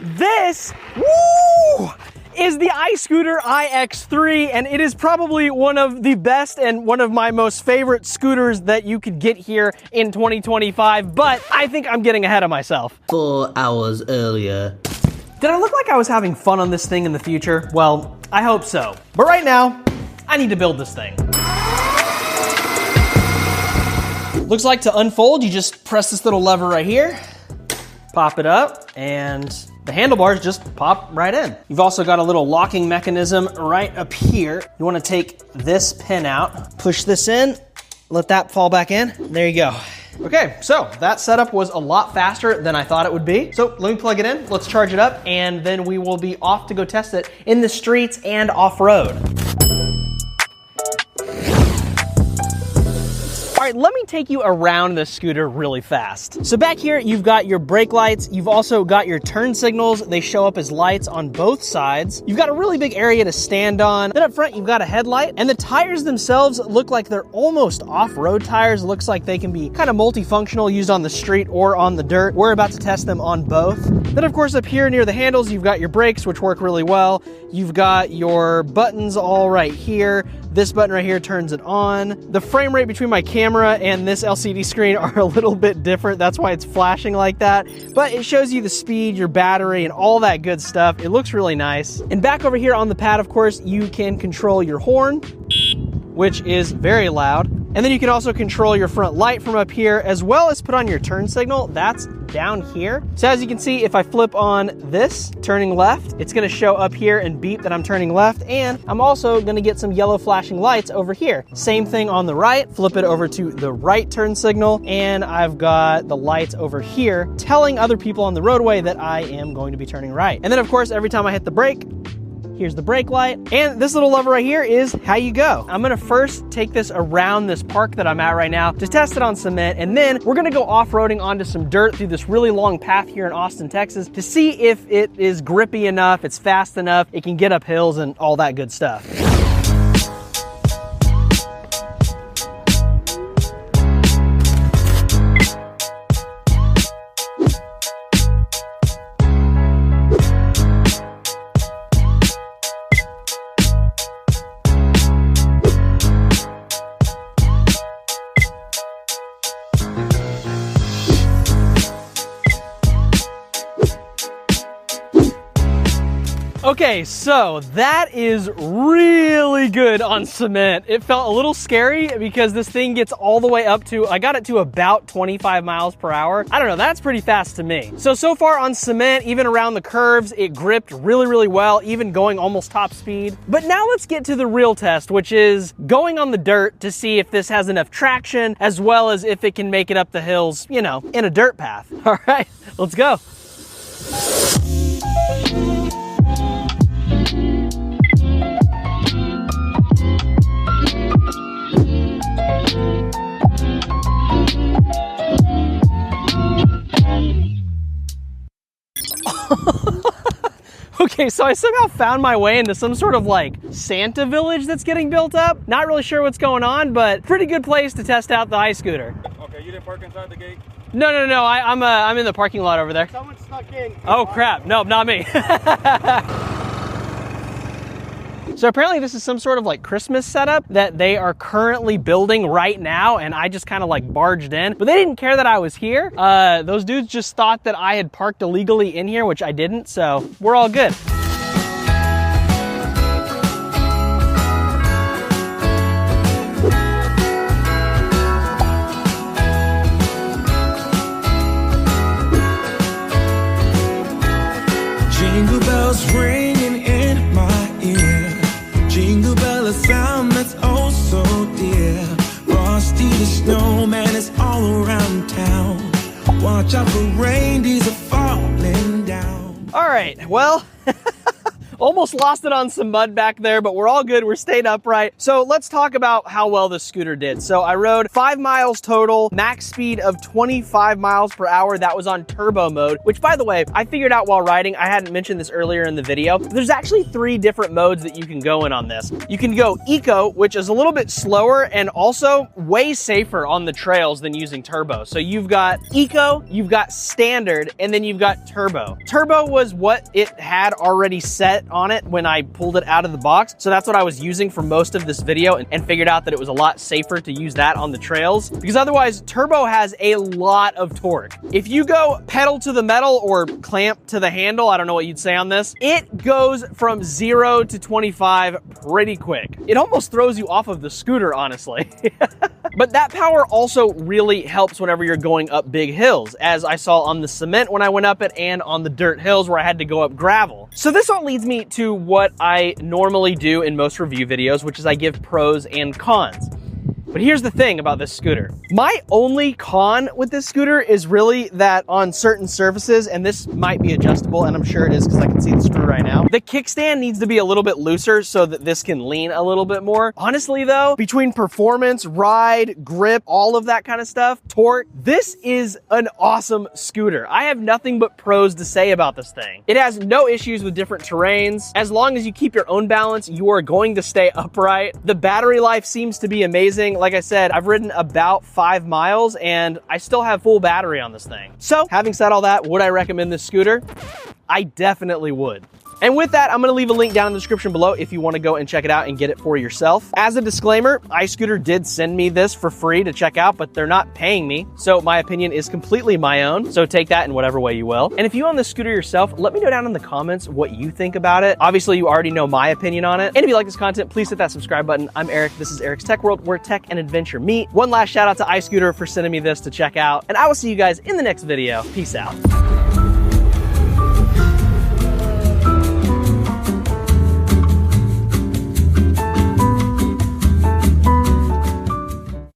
This, woo, is the iScooter iX3, and it is probably one of the best and one of my most favorite scooters that you could get here in 2025, but I think I'm getting ahead of myself. 4 hours earlier. Did I look like I was having fun on this thing in the future? Well, I hope so. But right now, I need to build this thing. Looks like to unfold, you just press this little lever right here, pop it up, and the handlebars just pop right in. You've also got a little locking mechanism right up here. You wanna take this pin out, push this in, let that fall back in. There you go. Okay, so that setup was a lot faster than I thought it would be. So let me plug it in, let's charge it up, and then we will be off to go test it in the streets and off-road. All right, let me take you around this scooter really fast. So back here, you've got your brake lights. You've also got your turn signals. They show up as lights on both sides. You've got a really big area to stand on. Then up front, you've got a headlight. And the tires themselves look like they're almost off-road tires. Looks like they can be kind of multifunctional, used on the street or on the dirt. We're about to test them on both. Then of course, up here near the handles, you've got your brakes, which work really well. You've got your buttons all right here. This button right here turns it on. The frame rate between my camera and this LCD screen are a little bit different. That's why it's flashing like that. But it shows you the speed, your battery, and all that good stuff. It looks really nice. And back over here on the pad, of course, you can control your horn, which is very loud. And then you can also control your front light from up here, as well as put on your turn signal. That's down here. So as you can see, if I flip on this, turning left, it's gonna show up here and beep that I'm turning left, and I'm also gonna get some yellow flashing lights over here. Same thing on the right, flip it over to the right turn signal, and I've got the lights over here telling other people on the roadway that I am going to be turning right. And then of course, every time I hit the brake, here's the brake light, and this little lever right here is how you go. I'm gonna first take this around this park that I'm at right now to test it on cement, and then we're gonna go off-roading onto some dirt through this really long path here in Austin, Texas to see if it is grippy enough, it's fast enough, it can get up hills and all that good stuff. Okay, so that is really good on cement. It felt a little scary because this thing gets all the way up to, I got it to about 25 miles per hour. I don't know, that's pretty fast to me. So far on cement, even around the curves, it gripped really, really well, even going almost top speed. But now let's get to the real test, which is going on the dirt to see if this has enough traction, as well as if it can make it up the hills, you know, in a dirt path. All right, let's go. Okay, so I somehow found my way into some sort of like Santa village that's getting built up. Not really sure what's going on, but pretty good place to test out the iScooter. Okay, you didn't park inside the gate? No, I'm in the parking lot over there. Someone snuck in. Oh crap, nope, not me. So apparently this is some sort of like Christmas setup that they are currently building right now, and I just kind of like barged in, but they didn't care that I was here. Those dudes just thought that I had parked illegally in here, which I didn't, so we're all good. Jingle bells ringing in my ear. Jingle bell, a sound that's oh so dear. Frosty the snowman is all around town. Watch out for reindeers are falling down. All right, well, Almost lost it on some mud back there, but we're all good. We're staying upright. So let's talk about how well this scooter did. So I rode 5 miles total, max speed of 25 miles per hour. That was on turbo mode, which by the way, I figured out while riding. I hadn't mentioned this earlier in the video. There's actually 3 different modes that you can go in on this. You can go eco, which is a little bit slower and also way safer on the trails than using turbo. So you've got eco, you've got standard, and then you've got turbo. Turbo was what it had already set on it when I pulled it out of the box. So that's what I was using for most of this video and figured out that it was a lot safer to use that on the trails because otherwise turbo has a lot of torque. If you go pedal to the metal or clamp to the handle, I don't know what you'd say on this, it goes from 0 to 25 pretty quick. It almost throws you off of the scooter, honestly. But that power also really helps whenever you're going up big hills, as I saw on the cement when I went up it and on the dirt hills where I had to go up gravel. So this all leads me to what I normally do in most review videos, which is I give pros and cons. But here's the thing about this scooter. My only con with this scooter is really that on certain surfaces, and this might be adjustable, and I'm sure it is because I can see the screw right now, the kickstand needs to be a little bit looser so that this can lean a little bit more. Honestly though, between performance, ride, grip, all of that kind of stuff, torque, this is an awesome scooter. I have nothing but pros to say about this thing. It has no issues with different terrains. As long as you keep your own balance, you are going to stay upright. The battery life seems to be amazing. Like I said, I've ridden about 5 miles and I still have full battery on this thing. So having said all that, would I recommend this scooter? I definitely would. And with that, I'm gonna leave a link down in the description below if you wanna go and check it out and get it for yourself. As a disclaimer, iScooter did send me this for free to check out, but they're not paying me. So my opinion is completely my own. So take that in whatever way you will. And if you own this scooter yourself, let me know down in the comments what you think about it. Obviously, you already know my opinion on it. And if you like this content, please hit that subscribe button. I'm Eric, this is Eric's Tech World, where tech and adventure meet. One last shout out to iScooter for sending me this to check out. And I will see you guys in the next video. Peace out.